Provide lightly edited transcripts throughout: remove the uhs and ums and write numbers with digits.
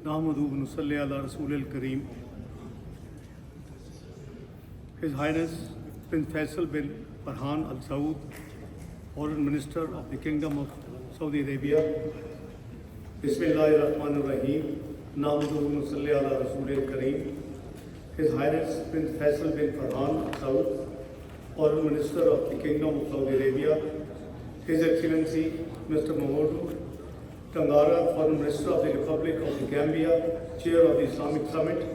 Nahmaduhu wa nusalli ala Rasool al-Kareem. His Highness Prince Faisal bin Farhan Al Saud, Foreign Minister of the Kingdom of Saudi Arabia. Bismillahirrahmanirrahim. Nahmaduhu wa nusalli ala Rasool al-Kareem. His Highness Prince Faisal bin Farhan Al Saud, Foreign Minister of the Kingdom of Saudi Arabia. His Excellency Mr. Mohammad Ishaq, Foreign Minister of the Republic of the Gambia, Chair of the Islamic Summit.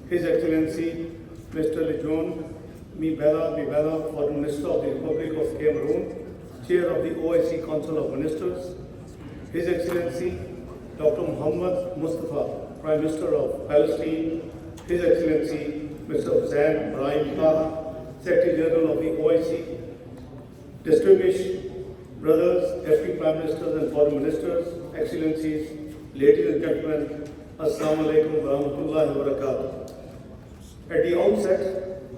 His Excellency Mr. Lejon Mibela, Foreign Minister of the Republic of Cameroon, Chair of the OIC Council of Ministers. His Excellency Dr. Muhammad Mustafa, Prime Minister of Palestine. His Excellency Mr. Hussein Ibrahim Taha, Secretary General of the OIC. Distinguished brothers, Deputy Prime Ministers and Foreign Ministers, Excellencies, ladies and gentlemen, Assalamu alaikum wa rahmatullahi wa barakatuh. At the outset,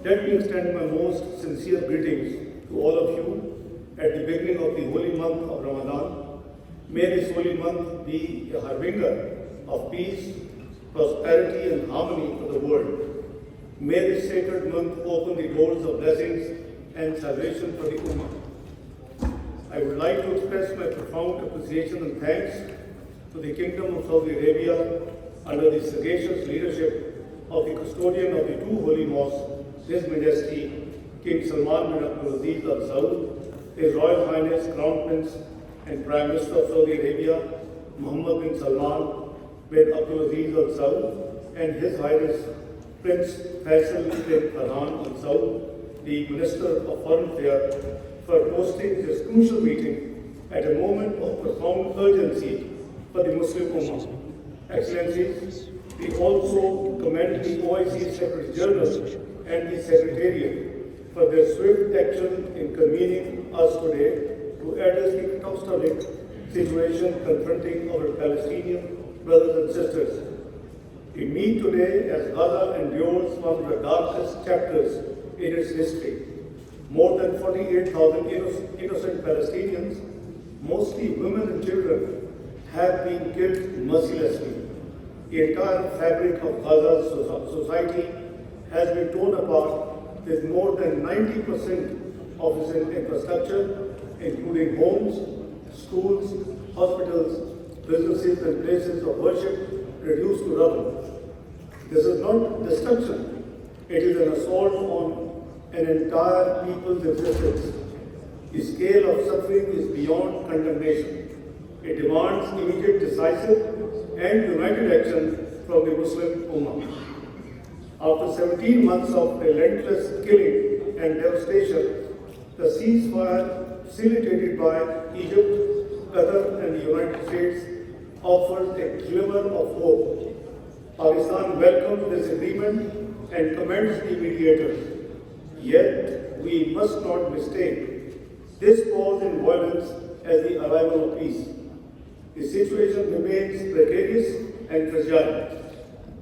let me extend my most sincere greetings to all of you at the beginning of the holy month of Ramadan. May this holy month be a harbinger of peace, prosperity and harmony for the world. May this sacred month open the doors of blessings and salvation for the Ummah. I would like to express my profound appreciation and thanks to the Kingdom of Saudi Arabia under the sagacious leadership of the custodian of the two holy mosques, His Majesty King Salman bin Abdulaziz Al Saud, His Royal Highness Crown Prince and Prime Minister of Saudi Arabia, Mohammed bin Salman bin Abdulaziz Al Saud, and His Highness Prince Faisal bin Farhan Al Saud, the Minister of Foreign Affairs, for hosting this crucial meeting at a moment of profound urgency for the Muslim Ummah. Excellencies, we also commend the OIC Secretary General and the Secretariat for their swift action in convening us today to address the catastrophic situation confronting our Palestinian brothers and sisters. We meet today as Gaza endures one of the darkest chapters in its history. More than 48,000 innocent Palestinians, mostly women and children, have been killed mercilessly. The entire fabric of Gaza's society has been torn apart, with more than 90% of its infrastructure, including homes, schools, hospitals, businesses and places of worship, reduced to rubble. This is not destruction, it is an assault on an entire people's existence. The scale of suffering is beyond condemnation. It demands immediate, decisive and united action from the Muslim Ummah. After 17 months of relentless killing and devastation, the ceasefire facilitated by Egypt, Qatar and the United States offers a glimmer of hope. Pakistan welcomes this agreement and commends the mediators. Yet, we must not mistake this pause in violence as the arrival of peace. The situation remains precarious and fragile.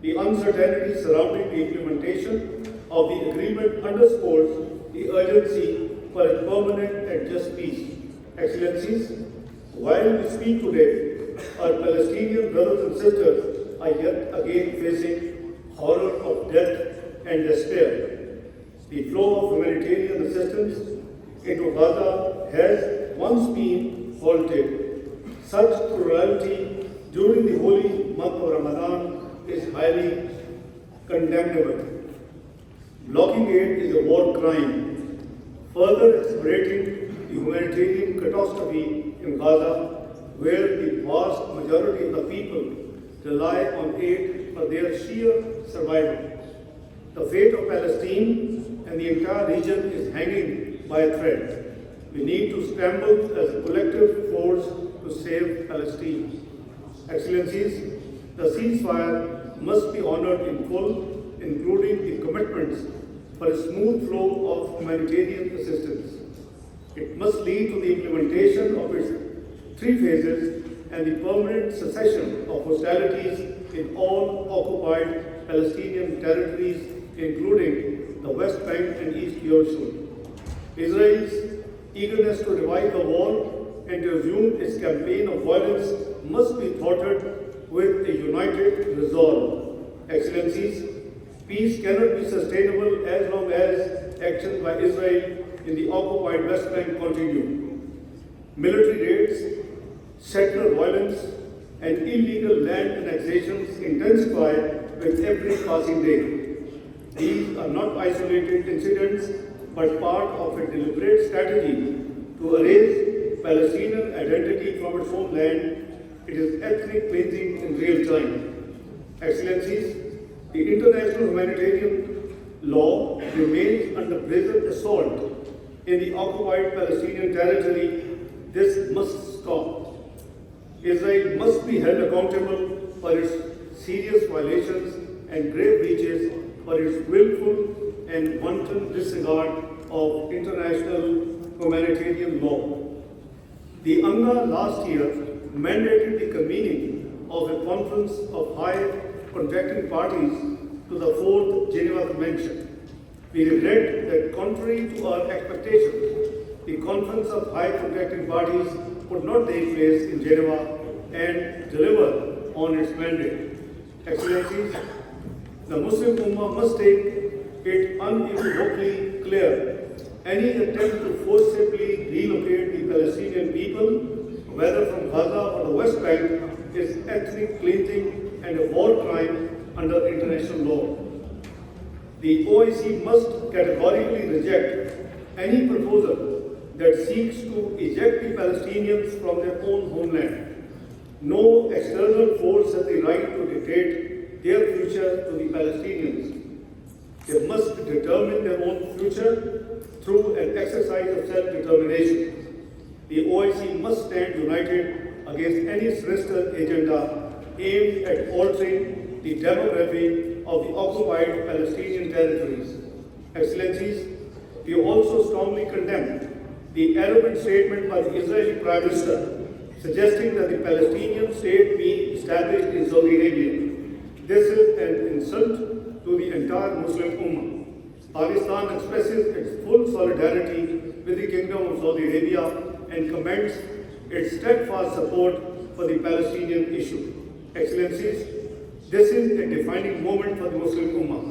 The uncertainty surrounding the implementation of the agreement underscores the urgency for a permanent and just peace. Excellencies, while we speak today, our Palestinian brothers and sisters are yet again facing horror of death and despair. The flow of humanitarian assistance into Gaza has once been halted. Such cruelty during the holy month of Ramadan is highly condemnable. Blocking aid is a war crime, further exacerbating the humanitarian catastrophe in Gaza, where the vast majority of the people rely on aid for their sheer survival. The fate of Palestine and the entire region is hanging by a thread. We need to scramble as a collective force to save Palestine. Excellencies, the ceasefire must be honored in full, including the commitments for a smooth flow of humanitarian assistance. It must lead to the implementation of its 3 phases and the permanent cessation of hostilities in all occupied Palestinian territories, including the West Bank and East Jerusalem. Israel's eagerness to revive the war and to resume its campaign of violence must be thwarted with a united Peace cannot be sustainable as long as actions by Israel in the occupied West Bank continue. Military raids, settler violence, and illegal land annexations intensify with every passing day. These are not isolated incidents, but part of a deliberate strategy to erase Palestinian identity from its homeland. It is ethnic cleansing in real time. Excellencies, the international humanitarian law remains under brazen assault in the occupied Palestinian territory. This must stop. Israel must be held accountable for its serious violations and grave breaches, for its willful and wanton disregard of international humanitarian law. The UNRWA last year mandated the convening of a conference of high contracting parties to the 4th Geneva Convention. We regret that contrary to our expectations, the conference of high contracting parties could not take place in Geneva and deliver on its mandate. Excellencies, the Muslim Ummah must take it unequivocally clear: any attempt to forcibly relocate the Palestinian people, whether from Gaza or the West Bank, is ethnic cleansing and a war crime under international law. The OIC must categorically reject any proposal that seeks to eject the Palestinians from their own homeland. No external force has the right to dictate their future to the Palestinians. They must determine their own future through an exercise of self-determination. The OIC must stand united against any sinister agenda aimed at altering the demography of the occupied Palestinian territories. Excellencies, we also strongly condemn the arrogant statement by the Israeli Prime Minister suggesting that the Palestinian state be established in Saudi Arabia. This is an insult to the entire Muslim Ummah. Pakistan expresses its full solidarity with the Kingdom of Saudi Arabia and commends its steadfast support for the Palestinian issue. Excellencies, this is a defining moment for the Muslim Ummah.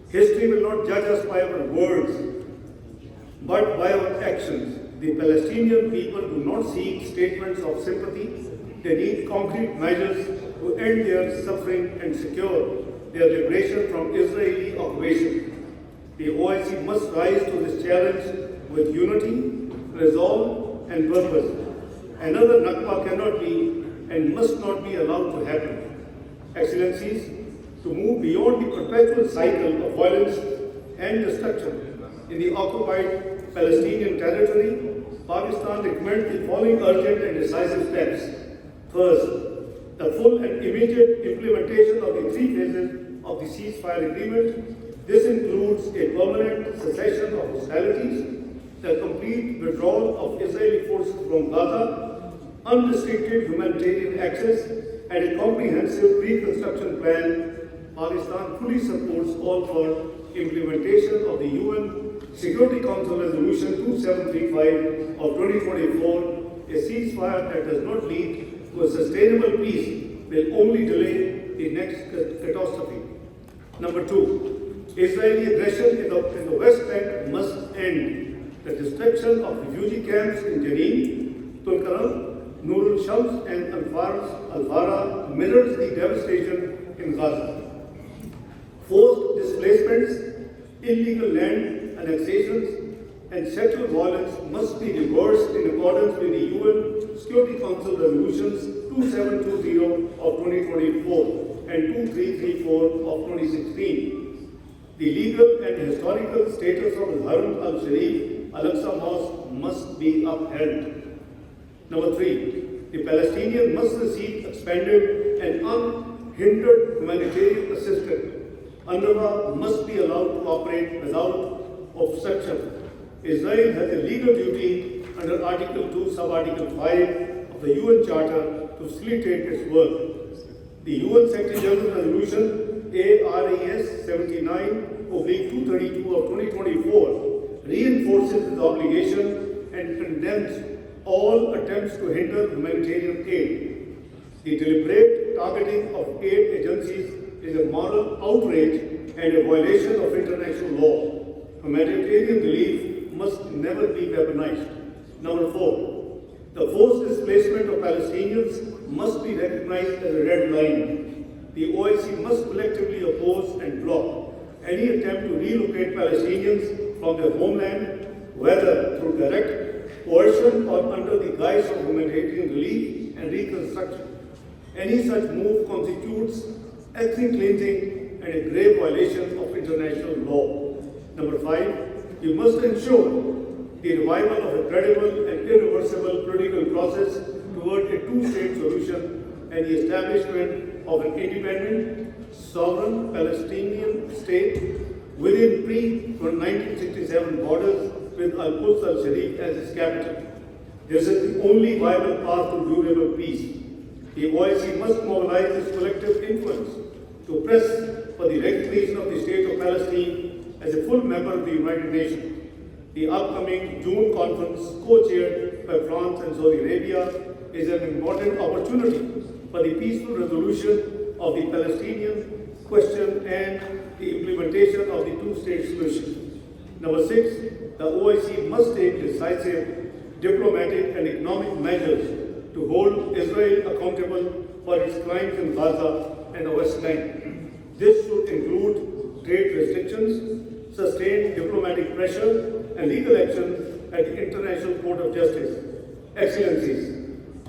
History will not judge us by our words, but by our actions. The Palestinian people do not seek statements of sympathy. They need concrete measures to end their suffering and secure their liberation from Israeli occupation. The OIC must rise to this challenge with unity, resolve, and purpose. Another Nakba cannot be and must not be allowed to happen. Excellencies, to move beyond the perpetual cycle of violence and destruction in the occupied Palestinian territory, Pakistan recommends the following urgent and decisive steps. First, the full and immediate implementation of the 3 phases of the ceasefire agreement. This includes a permanent cessation of hostilities, the complete withdrawal of Israeli forces from Gaza, unrestricted humanitarian access, and a comprehensive reconstruction plan. Pakistan fully supports all for implementation of the UN Security Council Resolution 2735 of 2024. A ceasefire that does not lead to a sustainable peace will only delay the next catastrophe. Number 2, Israeli aggression in the West Bank must end. The destruction of refugee camps in Jenin, Tulkarm, Nur al-Shams and Al-Fara mirrors the devastation in Gaza. Forced displacements, illegal land annexations, and sexual violence must be reversed in accordance with the UN Security Council Resolutions 2720 of 2024 and 2334 of 2016. The legal and historical status of the Haram al-Sharif Al-Aqsa Mosque must be upheld. Number 3, the Palestinians must receive expanded and unhindered humanitarian assistance. UNRWA must be allowed to operate without obstruction. Israel has a legal duty under Article 2, Sub-Article 5 of the UN Charter to facilitate its work. The UN Secretary General Resolution ARES 79/232 of 2024 reinforces its obligation and condemns all attempts to hinder humanitarian aid. The deliberate targeting of aid agencies is a moral outrage and a violation of international law. Humanitarian relief must never be weaponized. Number 4, the forced displacement of Palestinians must be recognized as a red line. The OIC must collectively oppose and block any attempt to relocate Palestinians from their homeland, whether through direct coercion or under the guise of humanitarian relief and reconstruction. Any such move constitutes ethnic cleansing and a grave violation of international law. Number 5, we must ensure the revival of a credible and irreversible political process toward a two-state solution and the establishment of an independent, sovereign Palestinian state within pre-1967 borders with Al-Quds al-Sharif as its capital. This is the only viable path to durable peace. The OIC must mobilize its collective influence to press for the recognition of the State of Palestine as a full member of the United Nations. The upcoming June conference, co-chaired by France and Saudi Arabia, is an important opportunity for the peaceful resolution of the Palestinian question and the implementation of the two-state solution. Number 6, the OIC must take decisive diplomatic and economic measures to hold Israel accountable for its crimes in Gaza and the West Bank. This should include trade restrictions, sustained diplomatic pressure, and legal action at the International Court of Justice. Excellencies,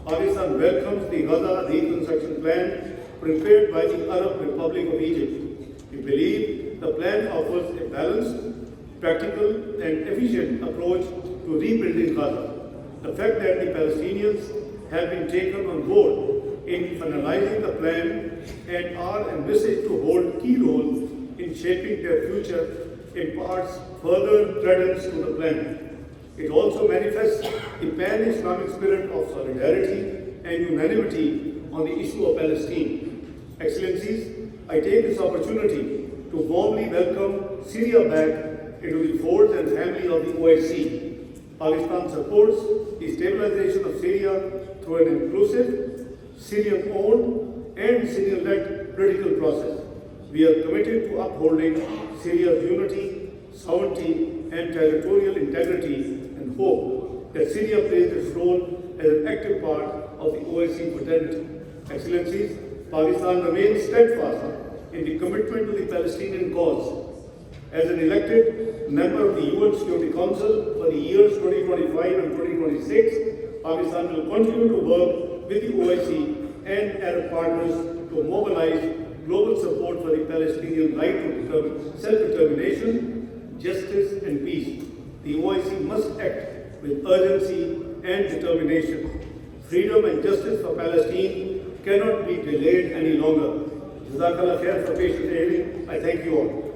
Pakistan welcomes the Gaza reconstruction plan prepared by the Arab Republic of Egypt. We believe the plan offers a balanced, practical, and efficient approach to rebuilding Gaza. The fact that the Palestinians have been taken on board in finalizing the plan and are envisaged to hold key roles in shaping their future imparts further credence to the plan. It also manifests the pan-Islamic spirit of solidarity and unanimity on the issue of Palestine. Excellencies, I take this opportunity to warmly welcome Syria back into the fold and family of the OIC. Pakistan supports the stabilization of Syria through an inclusive, Syrian-owned and Syrian-led political process. We are committed to upholding Syria's unity, sovereignty, and territorial integrity and hope that Syria plays its role as an active part of the OIC fraternity. Excellencies, Pakistan remains steadfast in the commitment to the Palestinian cause. As an elected member of the UN Security Council for the years 2025 and 2026, Pakistan will continue to work with the OIC and Arab partners to mobilize global support for the Palestinian right to self-determination, justice, and peace. The OIC must act with urgency and determination. Freedom and justice for Palestine cannot be delayed any longer. Jazakallah khair for patient hearing. I thank you all.